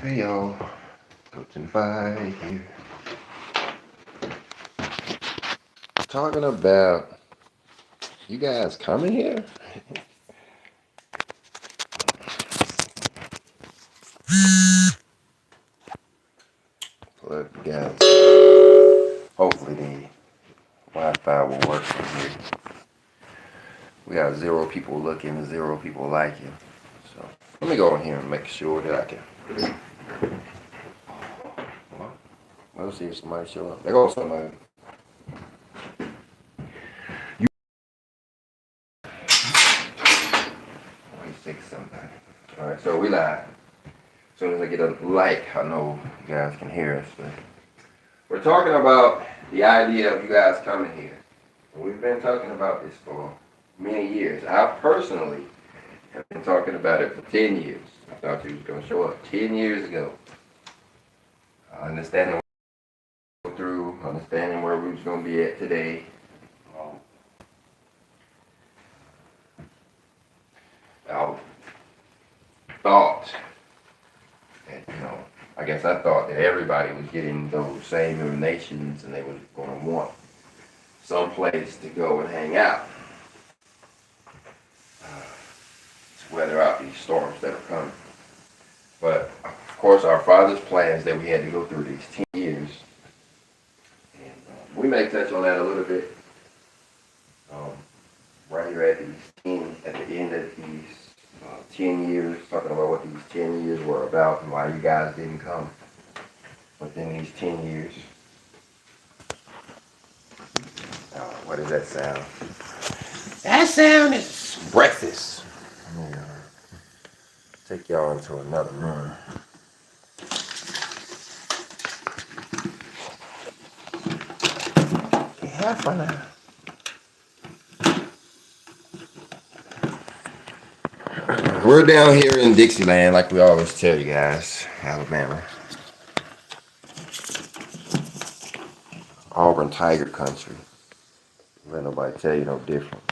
Hey y'all, Coach Fight here. Talking about you guys coming here? Look, you guys. Hopefully the Wi-Fi will work from here. We got 0 people looking, 0 people liking. So let me go in here and make sure that I can. Well, let's see if somebody show up. There goes somebody. Let me fix something. All right, so we live. As soon as I get a like, I know you guys can hear us. But we're talking about the idea of you guys coming here. We've been talking about this for many years. I personally have been talking about it for 10 years. I thought you was going to show up 10 years ago. Understanding what we go through, understanding where we was going to be at today. I thought that, I guess I thought that everybody was getting those same emanations and they was going to want some place to go and hang out. To weather out these storms that are coming. But of course, our Father's plans that we had to go through these 10 years, and we may touch on that a little bit right here at the end of these 10 years, talking about what these 10 years were about and why you guys didn't come within these 10 years. What does that sound? That sound is breakfast. Let me take y'all into another room. Have fun now. We're down here in Dixieland, like we always tell you guys, Alabama. Auburn Tiger Country. Let nobody tell you no different.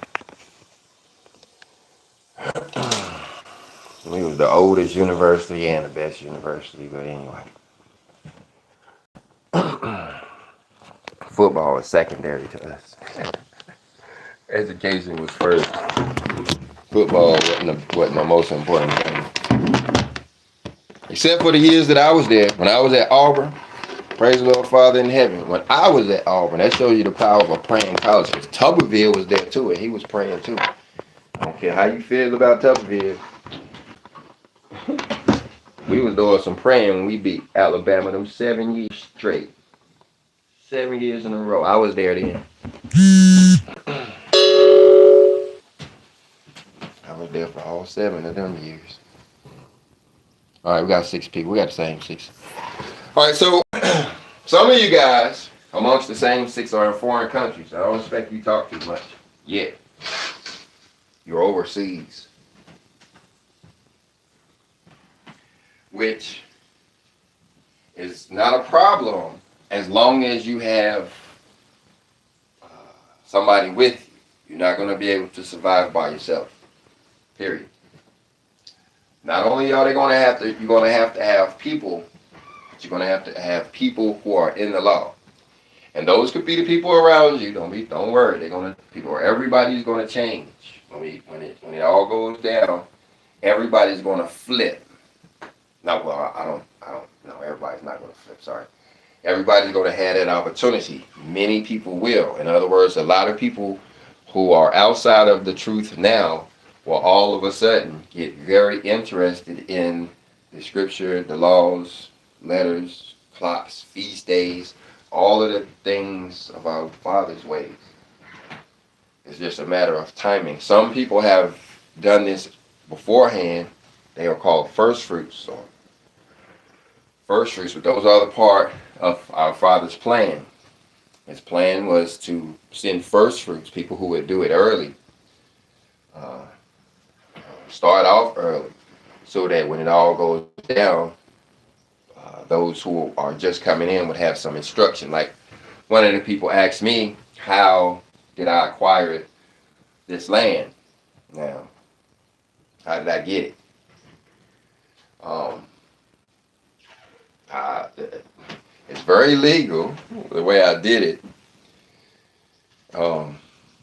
We was the oldest university and the best university, but anyway. Football is secondary to us. Education was first. Football wasn't the most important thing. Except for the years that I was there. When I was at Auburn, praise the Lord Father in heaven. When I was at Auburn, that shows you the power of a praying college. Because Tuberville was there too, and he was praying too. I don't care how you feel about Tuberville. We was doing some praying when we beat Alabama them 7 years straight. 7 years in a row. I was there then. I was there for all 7 of them years. All right, we got 6 people. We got the same 6. All right, so some of you guys amongst the same 6 are in foreign countries. I don't expect you to talk too much yet. You're overseas, which is not a problem as long as you have somebody with you. You're not going to be able to survive by yourself. Period. Not only are they going to have to, you're going to have people, but you're going to have people who are in the law. And those could be the people around you. Don't worry. Everybody's going to change. When it all goes down, everybody's going to flip. No, well, I don't. No, everybody's not going to flip. Sorry. Everybody's going to have that opportunity. Many people will. In other words, a lot of people who are outside of the truth now will all of a sudden get very interested in the scripture, the laws, letters, clocks, feast days, all of the things of our Father's ways. It's just a matter of timing. Some people have done this beforehand. They are called first fruits. Or first fruits, but those are the part of our Father's plan. His plan was to send first fruits, people who would do it early, start off early, so that when it all goes down, those who are just coming in would have some instruction. Like one of the people asked me, how did I acquire this land? Now, how did I get it? very legal the way I did it.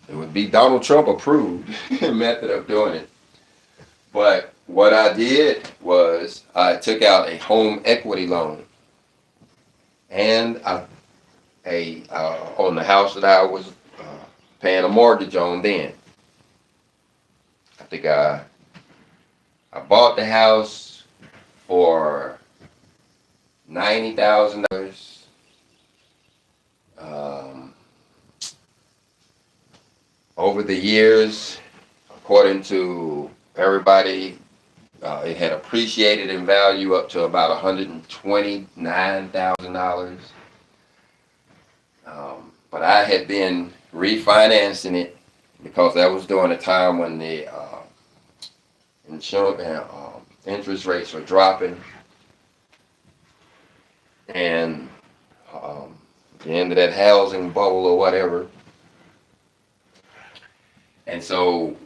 It would be Donald Trump approved method of doing it. But what I did was I took out a home equity loan, and on the house that I was paying a mortgage on then. I think I bought the house for $90,000. Over the years, according to everybody, it had appreciated in value up to about $129,000. But I had been refinancing it because that was during a time when the insurance interest rates were dropping, and the end of that housing bubble or whatever. And so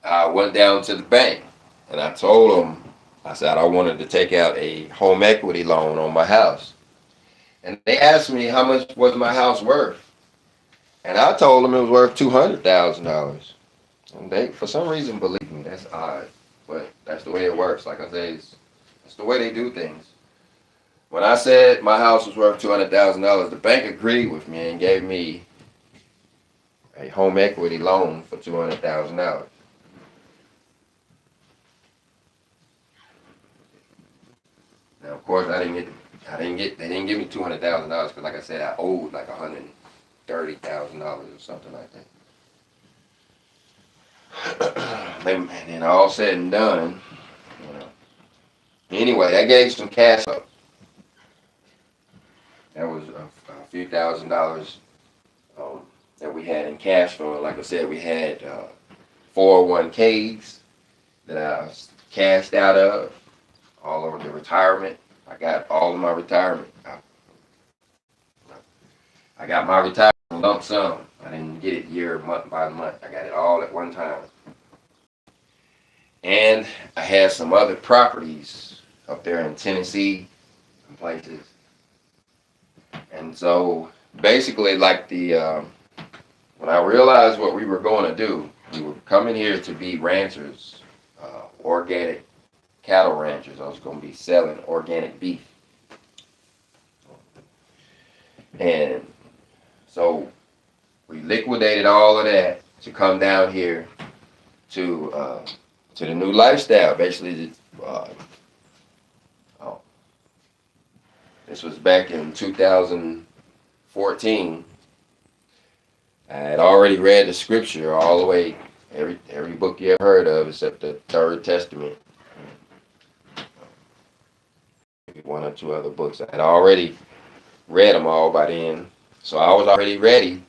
I went down to the bank and I told them, I said I wanted to take out a home equity loan on my house. And they asked me how much was my house worth. And I told them it was worth $200,000. And they, for some reason, believed me. That's odd. But that's the way it works. Like I say, that's the way they do things. When I said my house was worth $200,000, the bank agreed with me and gave me a home equity loan for $200,000. Now, of course, they didn't give me $200,000 because, like I said, I owed like $130,000 or something like that. And then all said and done, anyway, that gave some cash up. That was a few $1,000s that we had in cash flow. Like I said, we had 401ks that I cashed out of, all over the retirement. I got all of my retirement. I got my retirement lump sum. I didn't get it month by month. I got it all at one time. And I had some other properties up there in Tennessee and places. And so basically, like when I realized what we were going to do, we were coming here to be ranchers, organic cattle ranchers. I was going to be selling organic beef. And so we liquidated all of that to come down here to the new lifestyle. Basically, this was back in 2014. I had already read the scripture all the way, every book you ever heard of except the Third Testament. Maybe one or two other books. I had already read them all by then. So I was already ready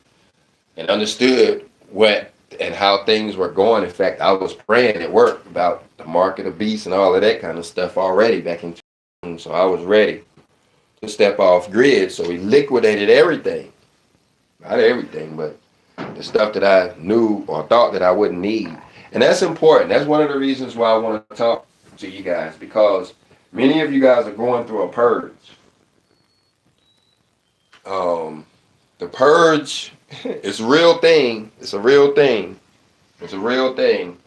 and understood what and how things were going. In fact, I was praying at work about the market of beasts and all of that kind of stuff already back in 2014. So I was ready to step off grid. So we liquidated everything. Not everything, but the stuff that I knew or thought that I wouldn't need. And that's important. That's one of the reasons why I want to talk to you guys, because many of you guys are going through a purge. The purge is a real thing. It's a real thing. It's a real thing.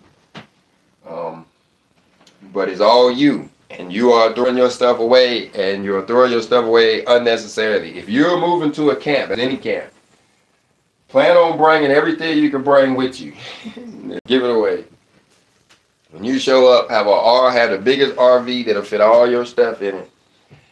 But it's all you. And you are throwing your stuff away, and you're throwing your stuff away unnecessarily. If you're moving to a camp, at any camp, plan on bringing everything you can bring with you. Give it away. When you show up, have the biggest RV that'll fit all your stuff in it.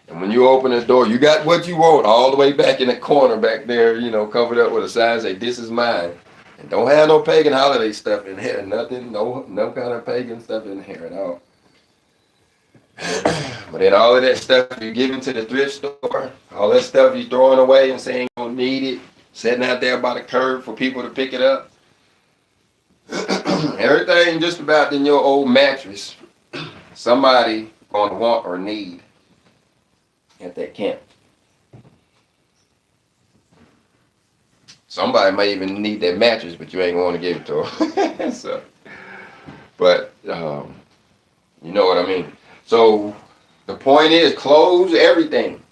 And when you open the door, you got what you want all the way back in the corner back there, covered up with a sign say, "This is mine." And don't have no pagan holiday stuff in here. Nothing, no kind of pagan stuff in here at all. But then all of that stuff you're giving to the thrift store, all that stuff you're throwing away and saying you don't need it, sitting out there by the curb for people to pick it up. Everything just about in your old mattress, somebody going to want or need at that camp. Somebody may even need that mattress, but you ain't going to give it to them. So, but you know what I mean. So The point is, clothes, everything.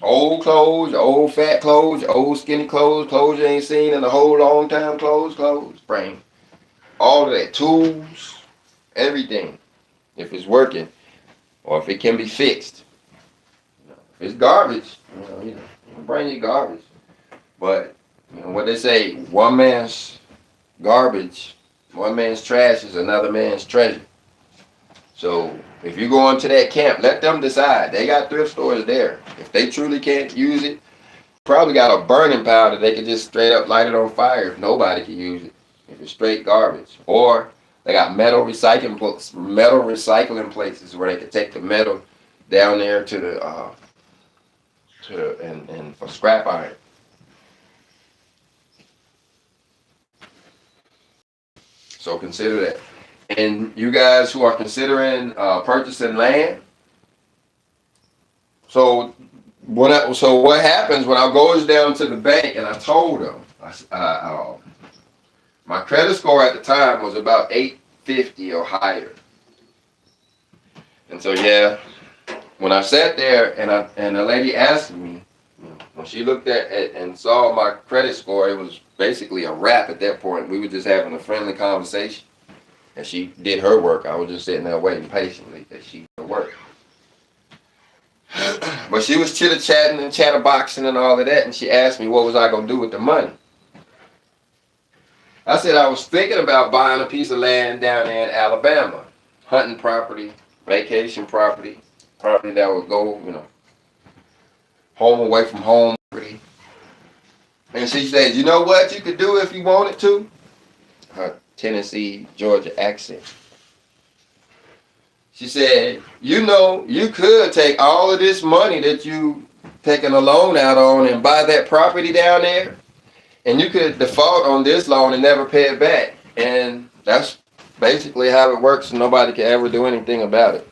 Old clothes, old fat clothes, old skinny clothes, clothes you ain't seen in a whole long time, clothes, bring all of that, tools, everything. If it's working, or if it can be fixed. If it's garbage, you bring your garbage. But what they say, one man's garbage, one man's trash is another man's treasure. So if you go into that camp, let them decide. They got thrift stores there. If they truly can't use it, probably got a burning pile that they could just straight up light it on fire if nobody can use it. If it's straight garbage. Or they got metal recycling places where they can take the metal down there to the and for scrap iron. So consider that. And you guys who are considering purchasing land, so what happens when I goes down to the bank and I told them, my credit score at the time was about 850 or higher. And so when I sat there and the lady asked me, when she looked at it and saw my credit score, it was basically a wrap at that point. We were just having a friendly conversation. And she did her work. I was just sitting there waiting patiently that she did her work. But she was chitter-chatting and chatterboxing and all of that, and she asked me what was I going to do with the money. I said I was thinking about buying a piece of land down there in Alabama. Hunting property, vacation property that would go, home away from home property. And she said, you know what you could do if you wanted to? Her Tennessee, Georgia accent. She said, you could take all of this money that you taking a loan out on and buy that property down there, and you could default on this loan and never pay it back. And that's basically how it works, and nobody can ever do anything about it.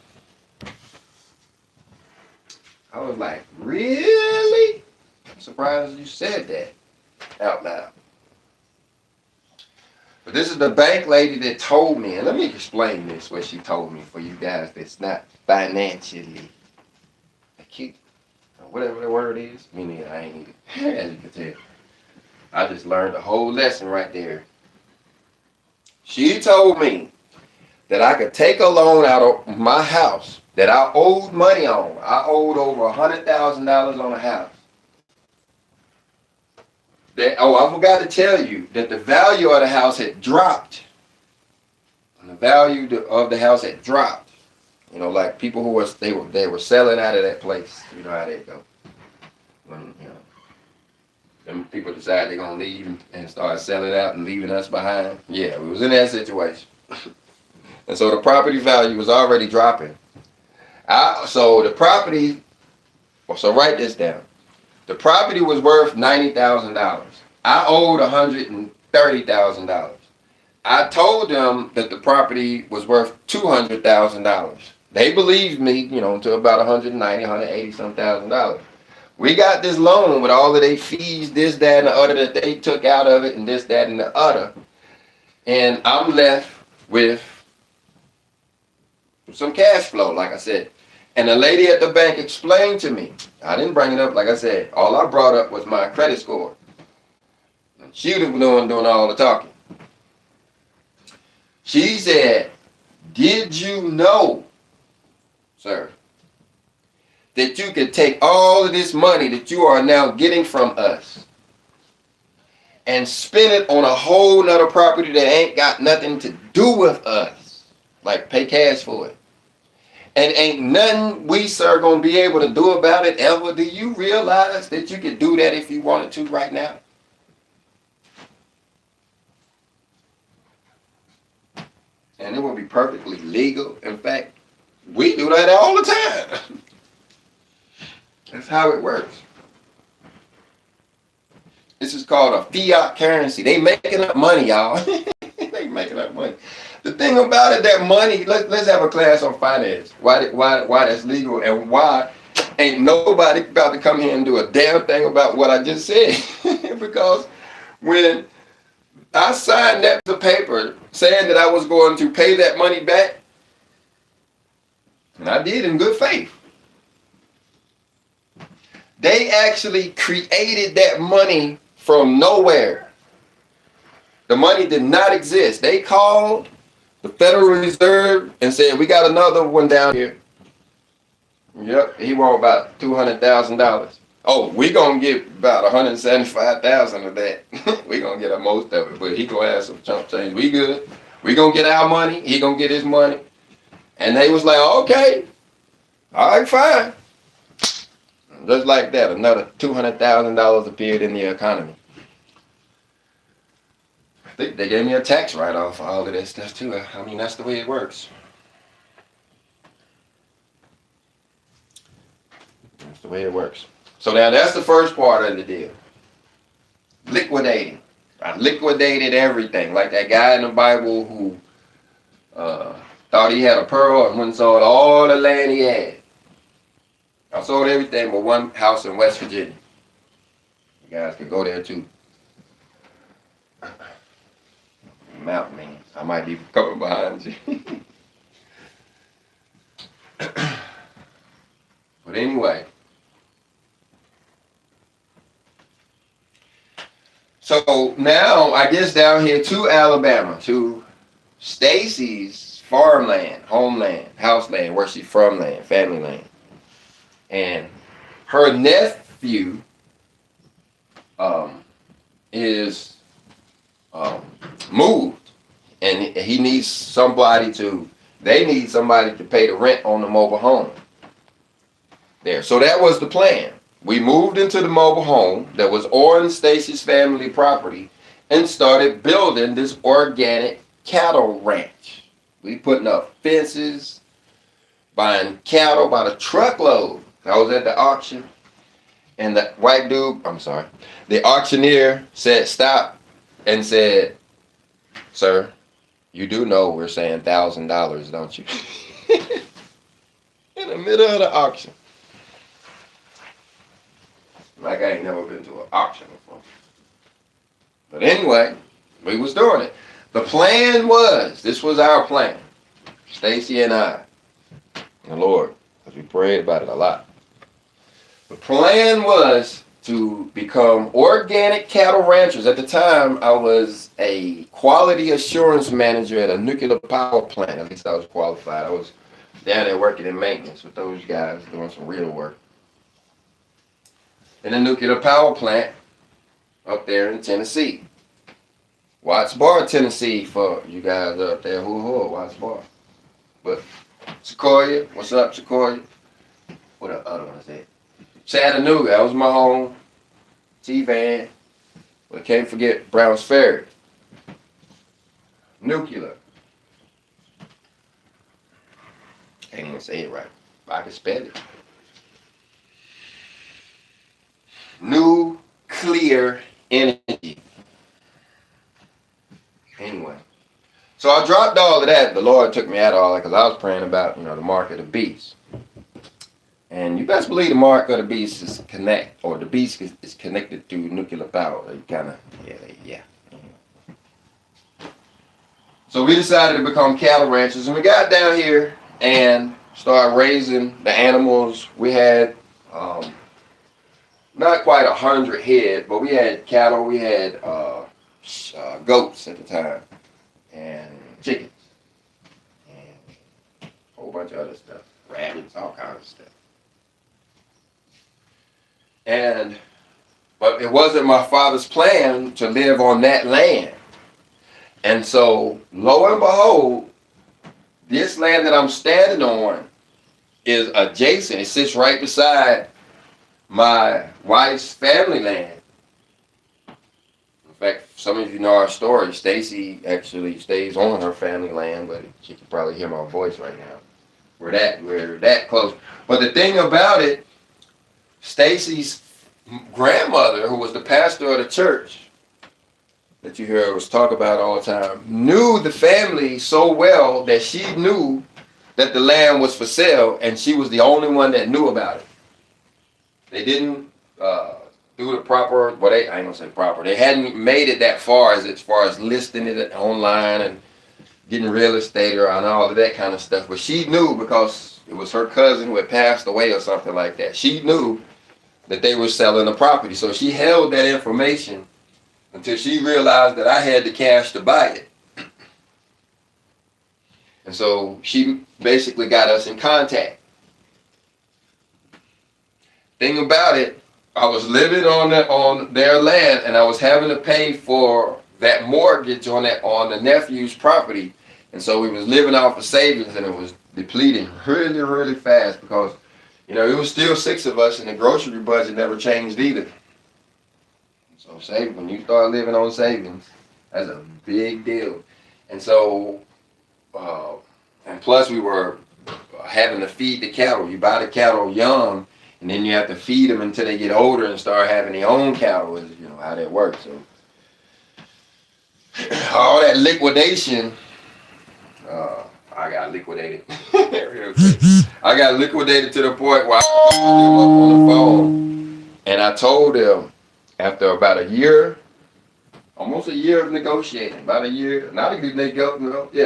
I was like, really? I'm surprised you said that out loud. But this is the bank lady that told me, and let me explain this, what she told me for you guys that's not financially acute, or whatever the word is. Meaning I ain't either, as you can tell. I just learned a whole lesson right there. She told me that I could take a loan out of my house that I owed money on. I owed over $100,000 on a house. I forgot to tell you that the value of the house had dropped. And the value of the house had dropped. Like people who they were selling out of that place. You know how they go. When them people decide they're gonna leave and start selling out and leaving us behind. Yeah, we was in that situation. And so the property value was already dropping. So write this down. The property was worth $90,000. I owed $130,000. I told them that the property was worth $200,000. They believed me, to about $190,000, $180,000. We got this loan with all of their fees, this, that, and the other that they took out of it, and this, that, and the other. And I'm left with some cash flow, like I said. And the lady at the bank explained to me, I didn't bring it up, like I said, all I brought up was my credit score. She was doing all the talking. She said, did you know, sir, that you could take all of this money that you are now getting from us and spend it on a whole nother property that ain't got nothing to do with us, like pay cash for it? And ain't nothing we, sir, gonna be able to do about it ever. Do you realize that you could do that if you wanted to right now? And it would be perfectly legal. In fact, we do that all the time. That's how it works. This is called a fiat currency. They making up money, y'all. They making up money. The thing about it, that money, let's have a class on finance. Why that's legal, and why ain't nobody about to come here and do a damn thing about what I just said. Because when I signed that paper saying that I was going to pay that money back, And I did in good faith. They actually created that money from nowhere. The money did not exist. They called the Federal Reserve and said, we got another one down here. Yep, he want about $200,000. Oh, we gonna get about 175,000 of that. We gonna get most of it, but he gonna have some chump change. We good. We gonna get our money. He gonna get his money. And they was like, okay, all right, fine. Just like that, another $200,000 appeared in the economy. I think they gave me a tax write-off for all of this stuff too. I mean, that's the way it works. That's the way it works. So now that's the first part of the deal. Liquidating. I liquidated everything. Like that guy in the Bible who thought he had a pearl and went and sold all the land he had. I sold everything but one house in West Virginia. You guys could go there too. Mountain man. I might be coming behind you. But anyway. So now I guess down here to Alabama, to Stacy's farmland, homeland, house land, where she's from land, family land. And her nephew is moved, and he needs somebody to, they need somebody to pay the rent on the mobile home there. So that was the plan. We moved into the mobile home that was on Stacy's family property and started building this organic cattle ranch. We putting up fences, buying cattle by the truckload. I was at the auction, and the white dude, the auctioneer said stop and said, sir, you do know we're saying $1,000, don't you? In the middle of the auction. Like I ain't never been to an auction before. But anyway, we was doing it. The plan was, this was our plan. Stacy and I, and the Lord, because we prayed about it a lot. The plan was to become organic cattle ranchers. At the time, I was a quality assurance manager at a nuclear power plant. At least I was qualified. I was down there working in maintenance with those guys, doing some real work. In a nuclear power plant up there in Tennessee. Watts Bar, Tennessee, for you guys up there who Watts Bar. But Sequoia, what's up, Sequoia? What the other one is that? Chattanooga, that was my home. T-Van. But can't forget Browns Ferry. Nuclear. Can't even say it right. I can spell it. Nuclear energy. Anyway. So I dropped all of that. The Lord took me out of all that because I was praying about, the mark of the beast. And you best believe the mark of the beast is the beast is connected through nuclear power. You kind of, yeah. So we decided to become cattle ranchers, and we got down here and started raising the animals. We had not quite 100 head, but we had cattle, we had goats at the time, and chickens, and a whole bunch of other stuff, rabbits, all kinds of stuff. But it wasn't my father's plan to live on that land. And so, lo and behold, this land that I'm standing on is adjacent. It sits right beside my wife's family land. In fact, some of you know our story. Stacy actually stays on her family land, but she can probably hear my voice right now. We're that close. But the thing about it, Stacy's grandmother, who was the pastor of the church that you hear us talk about all the time, knew the family so well that she knew that the land was for sale, and she was the only one that knew about it. They didn't do the proper, I ain't gonna say proper, they hadn't made it that far as listing it online and getting real estate and all of that kind of stuff. But she knew because it was her cousin who had passed away or something like that. She knew that they were selling the property. So she held that information until she realized that I had the cash to buy it. And so she basically got us in contact. Thing about it, I was living on their land, and I was having to pay for that mortgage on the nephew's property. And so we was living off of savings, and it was depleting really, really fast because, you know, it was still 6 of us, and the grocery budget never changed either. So when you start living on savings, that's a big deal. And so, and plus we were having to feed the cattle. You buy the cattle young, and then you have to feed them until they get older and start having their own cattle, is, you know, how that works. So all that liquidation, I got liquidated. I got liquidated to the point where I called them up on the phone, and I told them after about a year, almost a year of negotiating, about a year,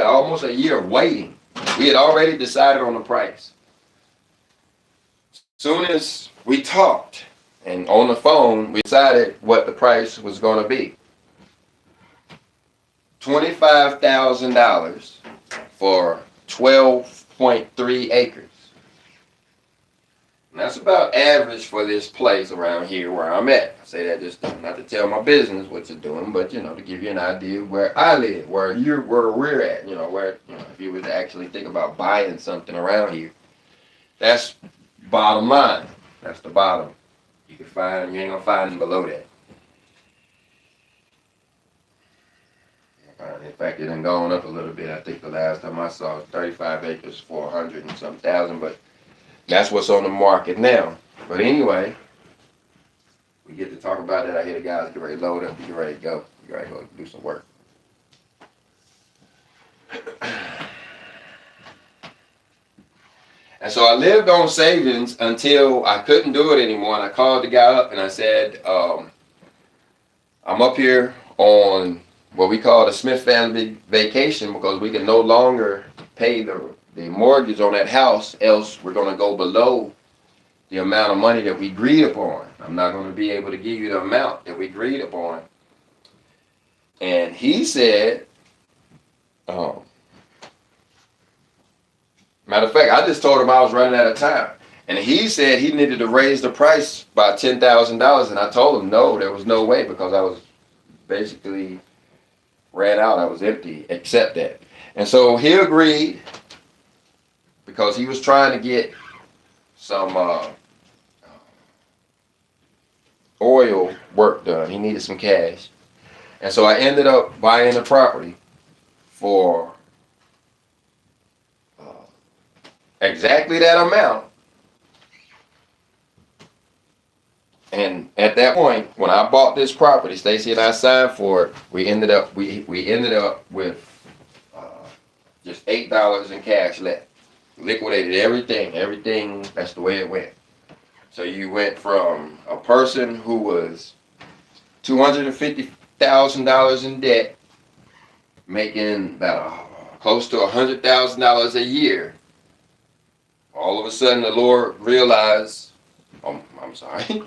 almost a year of waiting. We had already decided on the price. Soon as we talked and on the phone, we decided what the price was going to be. $25,000 for 12.3 acres. And that's about average for this place around here where I'm at. I say that just not to tell my business what you're doing, but, you know, to give you an idea of where I live, where we're at, you know, where, you know, if you were to actually think about buying something around here, that's bottom line. That's the bottom. You ain't gonna find them below that. In fact, it done gone up a little bit. I think the last time I saw it, 35 acres for 100 and some thousand, but that's what's on the market now. But anyway, we get to talk about it. I hear the guys get ready to load up, get ready to go. Get ready to go do some work. And so I lived on savings until I couldn't do it anymore. And I called the guy up and I said, I'm up here on what we call the Smith family vacation because we can no longer pay the mortgage on that house, else we're going to go below the amount of money that we agreed upon. I'm not going to be able to give you the amount that we agreed upon. And he said, matter of fact, I just told him I was running out of time. And he said he needed to raise the price by $10,000. And I told him no, there was no way because I was basically ran out. I was empty, except that. And so he agreed because he was trying to get some oil work done. He needed some cash. And so I ended up buying the property for exactly that amount. And at that point, when I bought this property, Stacy and I signed for it. We ended up with just $8 in cash left. Liquidated everything. That's the way it went. So you went from a person who was $250,000 in debt, making about close to $100,000 a year. All of a sudden, the Lord realized. I'm sorry.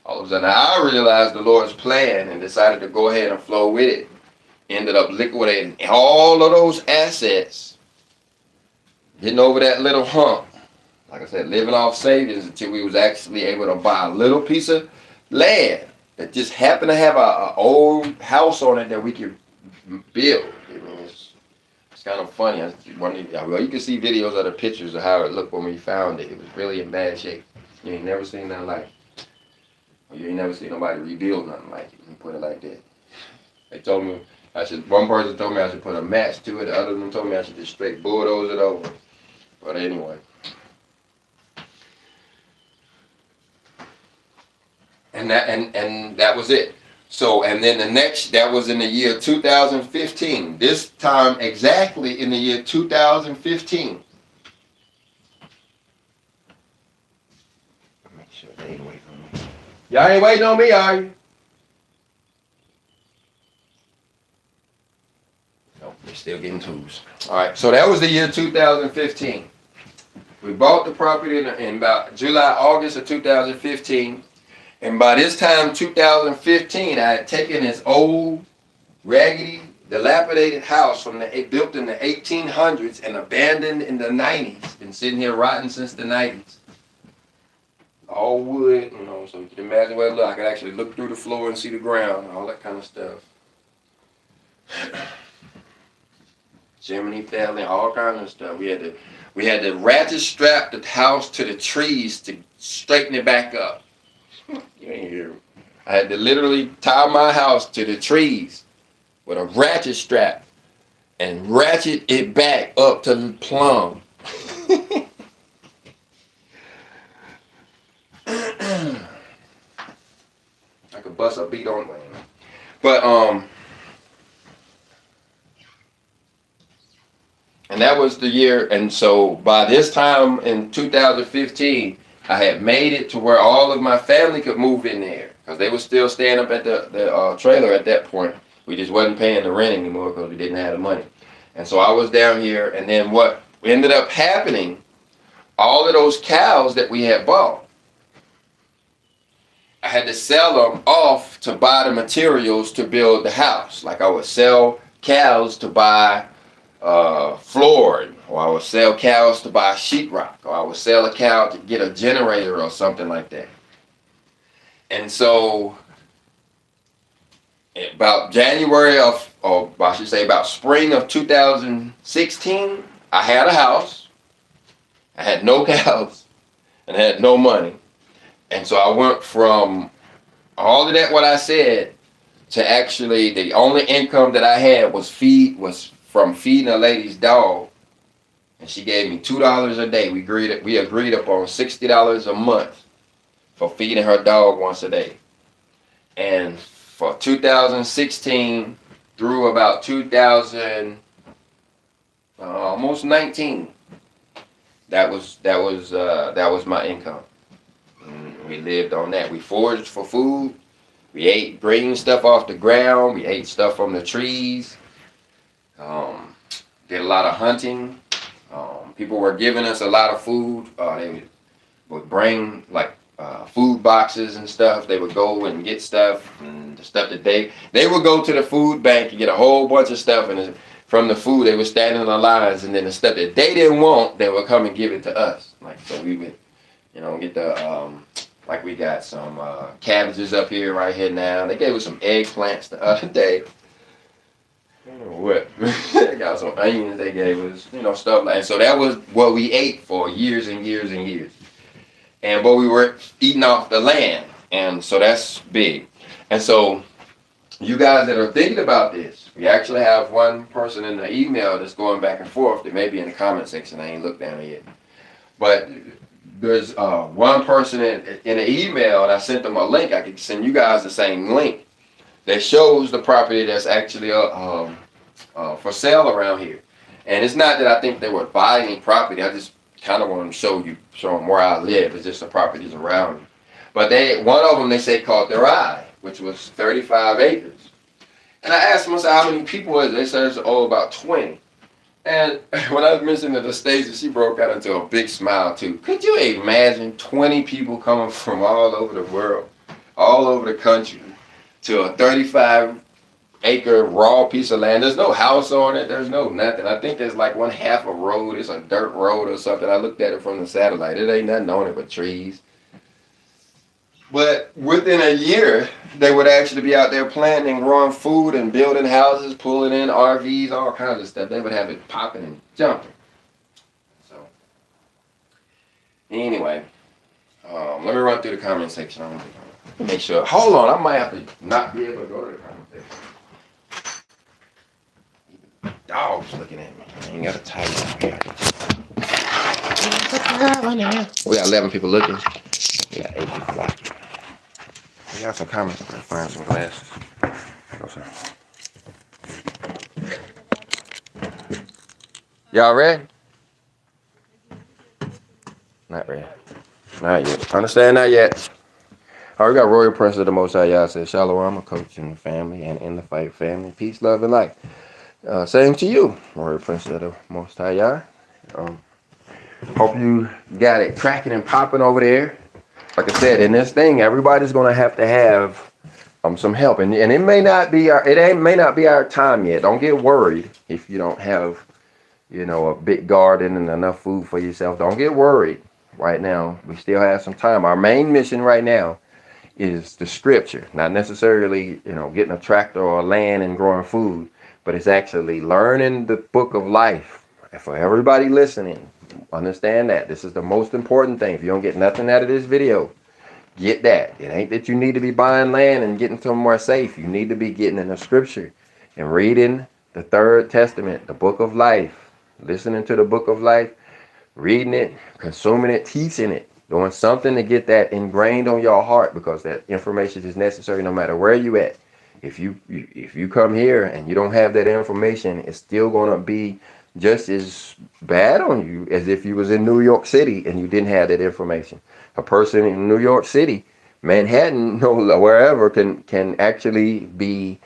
All of a sudden, I realized the Lord's plan and decided to go ahead and flow with it. Ended up liquidating all of those assets, getting over that little hump. Like I said, living off savings until we was actually able to buy a little piece of land that just happened to have a old house on it that we could build. I mean, it's kind of funny. Well, you can see videos of the pictures of how it looked when we found it. It was really in bad shape. You ain't never seen nothing like it. Or you ain't never seen nobody rebuild nothing like it. You put it like that. They told me one person told me I should put a match to it. The other one told me I should just straight bulldoze it over. But anyway. And that was it. So, and then the next, that was in the year 2015. This time exactly in the year 2015. Make sure they ain't waiting on me. Y'all ain't waiting on me, are you? No. They're still getting tools. All right, so that was the year 2015. We bought the property in about July, August of 2015. And by this time, 2015, I had taken this old, raggedy, dilapidated house built in the 1800s and abandoned in the 90s. Been sitting here rotting since the 90s. All wood, so you can imagine what it looked. I could actually look through the floor and see the ground, all that kind of stuff. Chimney fell in, all kinds of stuff. We had to ratchet strap the house to the trees to straighten it back up. You ain't hear me. I had to literally tie my house to the trees with a ratchet strap and ratchet it back up to the plumb. I could bust a beat on it. But and that was the year, and so by this time in 2015, I had made it to where all of my family could move in there because they were still staying up at the trailer at that point. We just wasn't paying the rent anymore because we didn't have the money. And so I was down here, and then what ended up happening, all of those cows that we had bought, I had to sell them off to buy the materials to build the house. Like I would sell cows to buy flooring, or I would sell cows to buy sheetrock, or I would sell a cow to get a generator or something like that. And so about January or I should say about spring of 2016, I had a house, I had no cows, and I had no money. And so I went from all of that, what I said, to actually the only income that I had was from feeding a lady's dog, and she gave me $2 a day. We agreed upon $60 a month for feeding her dog once a day. And for 2016 through about 2000, almost 19, that was my income. And we lived on that. We foraged for food. We ate green stuff off the ground. We ate stuff from the trees. Did a lot of hunting. People were giving us a lot of food. They would bring food boxes and stuff. They would go and get stuff, and the stuff that they would go to the food bank and get a whole bunch of stuff, and from the food they would stand in the lines, and then the stuff that they didn't want, they would come and give it to us. So we would, get the we got some cabbages up here right here now. They gave us some eggplants the other day. I don't know what. They got some onions they gave us, stuff like that. So that was what we ate for years and years and years. But we were eating off the land. And so that's big. And so you guys that are thinking about this, we actually have one person in the email that's going back and forth. That may be in the comment section. I ain't looked down there yet. But there's one person in the email, and I sent them a link. I could send you guys the same link that shows the property that's actually for sale around here. And it's not that I think they were buying property. I just kind of want to show them where I live. It's just the properties around me. But one of them they say caught their eye, which was 35 acres. And I asked them, I said, how many people is it? They said it's about 20. And when I mentioned to the Stacey, she broke out into a big smile too. Could you imagine 20 people coming from all over the world, all over the country, to a 35-acre raw piece of land? There's no house on it. There's no nothing. I think there's one half a road. It's a dirt road or something. I looked at it from the satellite. It ain't nothing on it but trees. But within a year, they would actually be out there planting and growing food and building houses, pulling in RVs, all kinds of stuff. They would have it popping and jumping. So, anyway, let me run through the comment section. Let me make sure. Hold on, I might have to not be able to go to the comment section. Dog's looking at me. I ain't got a title here. We got 11 people looking. We got 8 people watching. We got some comments. I'm gonna find some glasses. Y'all ready? Not ready. Not yet. Understand? Not yet. All right, we got Royal Prince of the Most High. Y'all said, Shalom, I'm a coach in the family and in the fight family. Peace, love, and light. Same to you, Warrior Prince of the Most High Yah. Um, Hope you got it cracking and popping over there. Like I said, in this thing, everybody's gonna have to have some help, and it may not be may not be our time yet. Don't get worried if you don't have a big garden and enough food for yourself. Don't get worried. Right now, we still have some time. Our main mission right now is the scripture, not necessarily getting a tractor or land and growing food, but it's actually learning the book of life. For everybody listening, understand that this is the most important thing. If you don't get nothing out of this video, get that. It ain't that you need to be buying land and getting somewhere safe. You need to be getting in the scripture and reading the third testament, the book of life, listening to the book of life, reading it, consuming it, teaching it, doing something to get that ingrained on your heart, because that information is necessary no matter where you at. If you come here and you don't have that information, it's still going to be just as bad on you as if you was in New York City and you didn't have that information. A person in New York City, Manhattan, wherever, can actually be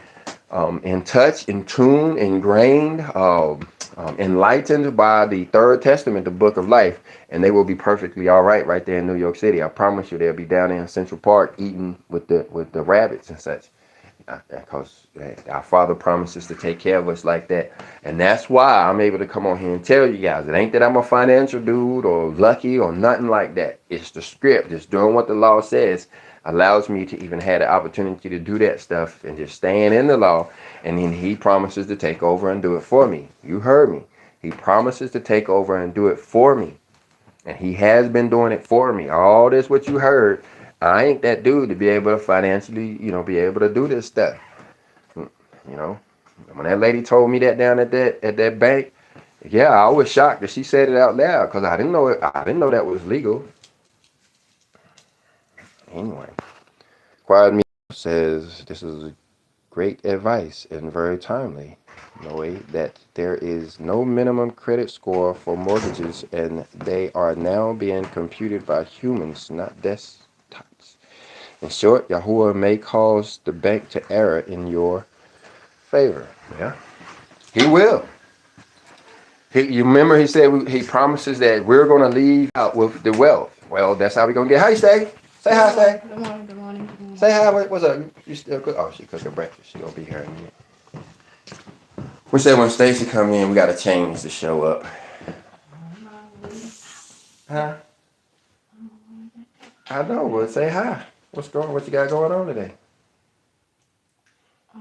in touch, in tune, ingrained, enlightened by the third testament, the book of life, and they will be perfectly all right there in New York City. I promise you, they'll be down there in Central Park eating with the rabbits and such. Because our Father promises to take care of us like that. And that's why I'm able to come on here and tell you guys, it ain't that I'm a financial dude or lucky or nothing like that. It's the script. Just doing what the law says allows me to even have the opportunity to do that stuff and just staying in the law. And then he promises to take over and do it for me. You heard me. He promises to take over and do it for me. And he has been doing it for me. All this what you heard, I ain't that dude to be able to financially, be able to do this stuff. When that lady told me that down at that bank, yeah, I was shocked that she said it out loud, because I didn't know it. I didn't know that was legal. Anyway, Quiet Me says this is great advice and very timely. Knowing that there is no minimum credit score for mortgages, and they are now being computed by humans, not desktops. In short, Yahuwah may cause the bank to err in your favor. Yeah, he will. You remember he said he promises that we're going to leave out with the wealth. Well, that's how we're going to get. Hi, Stay. Say hi, Stay. Good morning, good morning, good morning. Say hi. What's up? You still cook? Oh, she cooking breakfast. She going to be here in a minute. We said when Stacy come in, we got to change the show up. Huh? I know, but say hi. What you got going on today?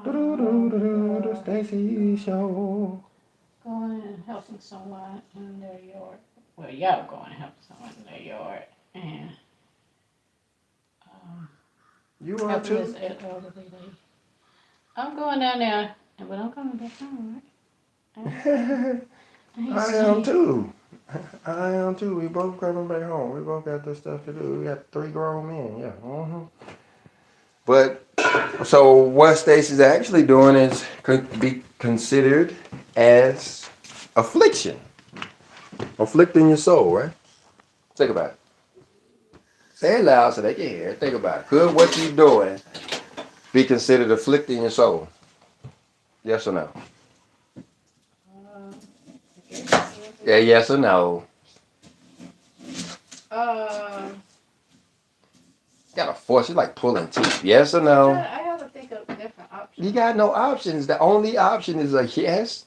The Stacy Show. Going and helping someone in their yard. Well, y'all going and helping someone in their yard. And You are helping too? this elderly lady. I'm going down there, but I'm coming back home, right? I am too. I am too. We both coming back home. We both got this stuff to do. We got 3 grown men. Yeah. Mm-hmm. But so what Stacy's actually doing is could be considered as affliction, afflicting your soul, right? Think about it. Say it loud so they can hear it. Think about it. Could what you doing be considered afflicting your soul? Yes or no? Yeah, yes or no? Gotta force it like pulling teeth. Yes or no? I have to think of different options. You got no options. The only option is a yes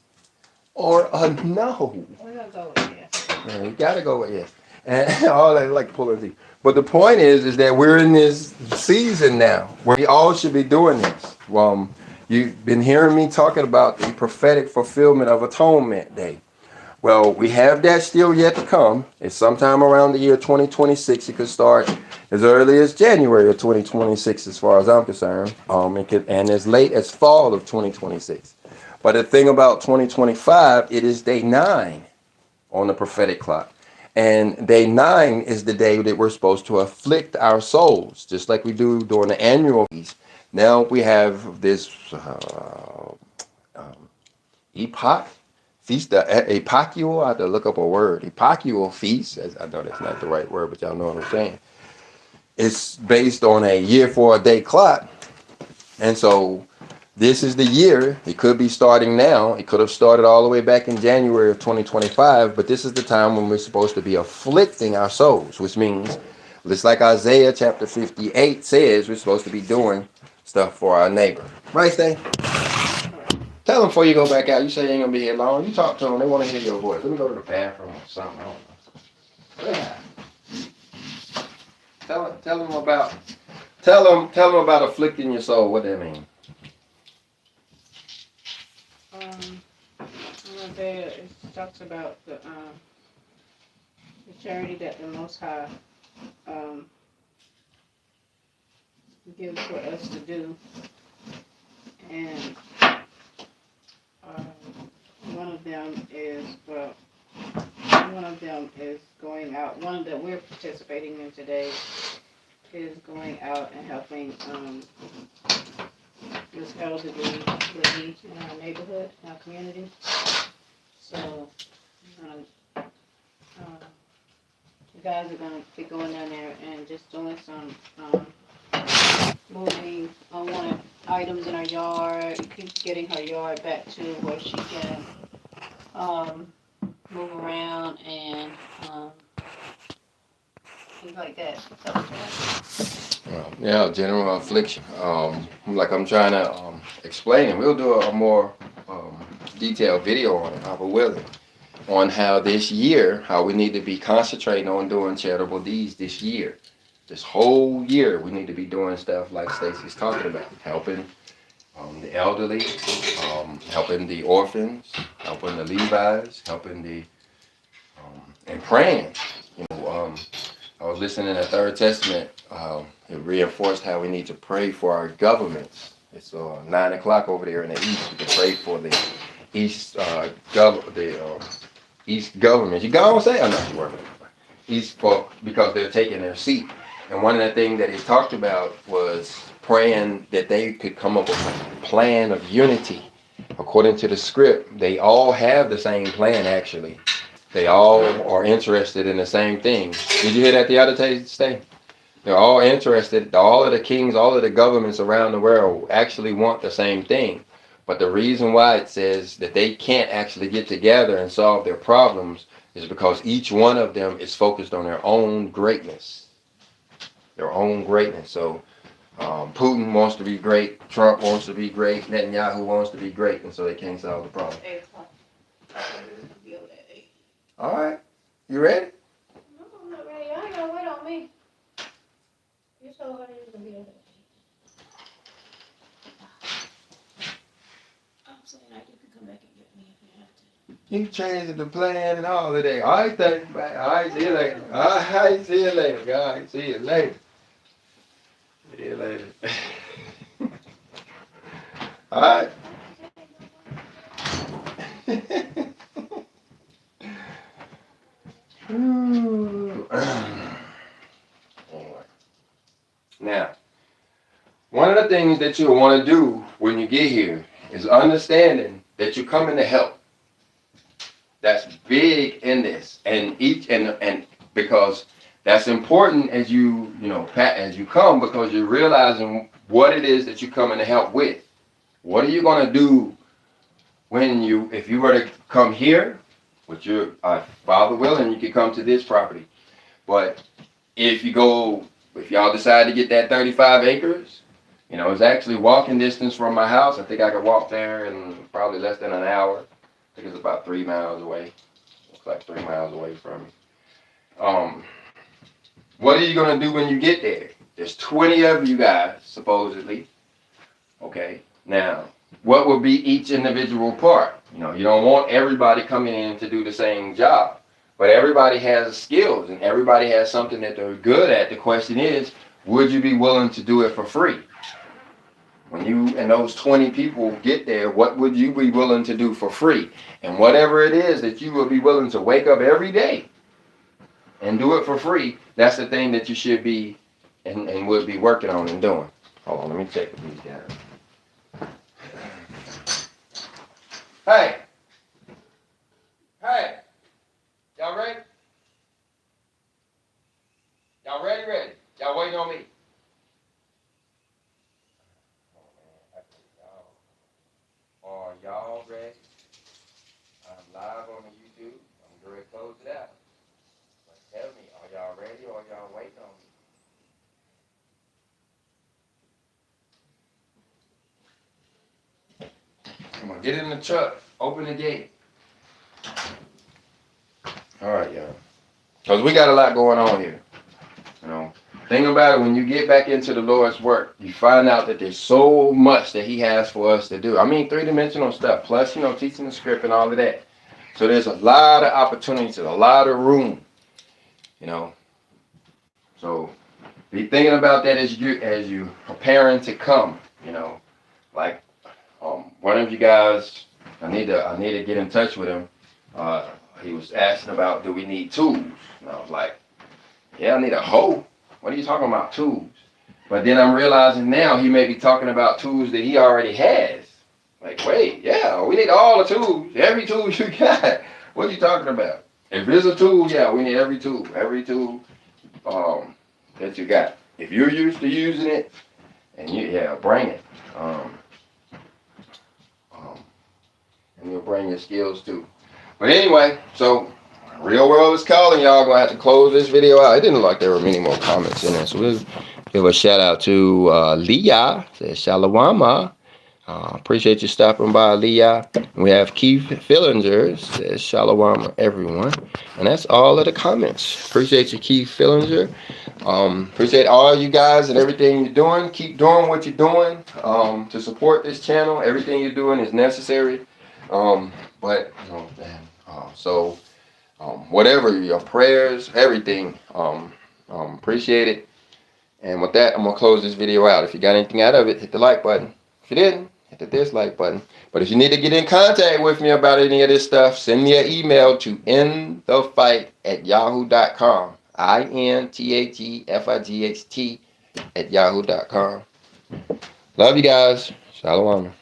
or a no. We're gonna go with yes. Yeah, you gotta go with yes. And all that like pulling teeth. But the point is that we're in this season now where we all should be doing this. You've been hearing me talking about the prophetic fulfillment of Atonement Day. Well, we have that still yet to come. It's sometime around the year 2026. It could start as early as January of 2026, as far as I'm concerned, and as late as fall of 2026. But the thing about 2025, it is day 9 on the prophetic clock. And day 9 is the day that we're supposed to afflict our souls, just like we do during the annual feast. Now we have this epoch. Feast, epochial, I have to look up a word. Epochial feast, I know that's not the right word, but y'all know what I'm saying. It's based on a year for a day clock. And so This is the year. It could be starting now. It could have started all the way back in January of 2025, but this is the time when we're supposed to be afflicting our souls, which means, just like Isaiah chapter 58 says, we're supposed to be doing stuff for our neighbor. Right, Stay? Tell them before you go back out. You say you ain't gonna be here long. You talk to them. They want to hear your voice. Let me go to the bathroom or something. I don't know. Yeah. Tell them about afflicting your soul. What that mean? There it talks about the charity that the Most High gives for us to do, and one of them is going out. One that we're participating in today is going out and helping this elderly lady in our neighborhood, in our community. So, the guys are going to be going down there and just doing some moving unwanted items in her yard, keep getting her yard back to where she can move around and things like that. Yeah, general affliction. Like I'm trying to explain it. We'll do a more detailed video on it, Papa Willie, on how this year, how we need to be concentrating on doing charitable deeds this year. This whole year, we need to be doing stuff like Stacy's talking about, helping the elderly, helping the orphans, helping the Levites, helping the and praying. I was listening to the Third Testament. It reinforced how we need to pray for our governments. It's 9 o'clock over there in the east. We can pray for the east east government. You go and say, I'm not working. East for because they're taking their seat. And one of the things that he talked about was praying that they could come up with a plan of unity. According to the script, they all have the same plan, actually. They all are interested in the same thing. Did you hear that the other day, Stay? They're all interested. All of the kings, all of the governments around the world actually want the same thing. But the reason why it says that they can't actually get together and solve their problems is because each one of them is focused on their own greatness. Their own greatness. So Putin wants to be great. Trump wants to be great. Netanyahu wants to be great. And so they can't solve the problem. 8 o'clock. Be over at 8. All right. You ready? No, I'm not ready. I ain't gonna wait on me. You told her you was gonna be over at 8. I'm saying that you can come back and get me if you have to. You changing the plan and all of that. All right, thank you, man. All right, see you later. All right, see you later. All right, see you later. See you later. All right. Now, one of the things that you'll want to do when you get here is understanding that you're coming to help. That's big in this, and because that's important as you come, because you're realizing what it is that you're coming to help with. What are you going to do if you were to come here with your Father willing, you could come to this property. But if y'all decide to get that 35 acres, it's actually walking distance from my house. I think I could walk there in probably less than an hour. I think it's about 3 miles away. Looks like 3 miles away from me. What are you going to do when you get there? There's 20 of you guys, supposedly. Okay. Now, what will be each individual part? You don't want everybody coming in to do the same job. But everybody has skills and everybody has something that they're good at. The question is, would you be willing to do it for free? When you and those 20 people get there, what would you be willing to do for free? And whatever it is that you will be willing to wake up every day and do it for free, that's the thing that you should be and would be working on and doing. Hold on, let me check with these guys. Hey! Hey! Y'all ready? Y'all ready? Y'all waiting on me? Get in the truck. Open the gate. All right, y'all. Because we got a lot going on here. You know, think about it. When you get back into the Lord's work, you find out that there's so much that He has for us to do. I mean, three-dimensional stuff, plus, you know, teaching the script and all of that. So there's a lot of opportunities, a lot of room, you know. So be thinking about that as you preparing to come, you know. Like one of you guys, I need to get in touch with him. He was asking about, do we need tools? And I was like, yeah, I need a hoe. What are you talking about, tools? But then I'm realizing now he may be talking about tools that he already has. Like, wait, yeah, we need all the tools. Every tool you got. What are you talking about? If it's a tool, yeah, we need every tool. Every tool that you got. If you're used to using it, and bring it. And you'll bring your skills too. But anyway, so real world is calling. Y'all gonna have to close this video out. It didn't look like there were many more comments in there, so we'll give a shout out to Leah. Says Shalawama. Appreciate you stopping by, Leah. We have Keith Fillinger. Says Shalawama, everyone. And that's all of the comments. Appreciate you, Keith Fillinger. Appreciate all you guys and everything you're doing. Keep doing what you're doing to support this channel. Everything you're doing is necessary. Whatever your prayers, everything, appreciate it. And with that, I'm gonna close this video out. If you got anything out of it, hit the like button. If you didn't, hit the dislike button. But if you need to get in contact with me about any of this stuff, send me an email to inthefight@yahoo.com. inthefight@yahoo.com. Love you guys. Shalom.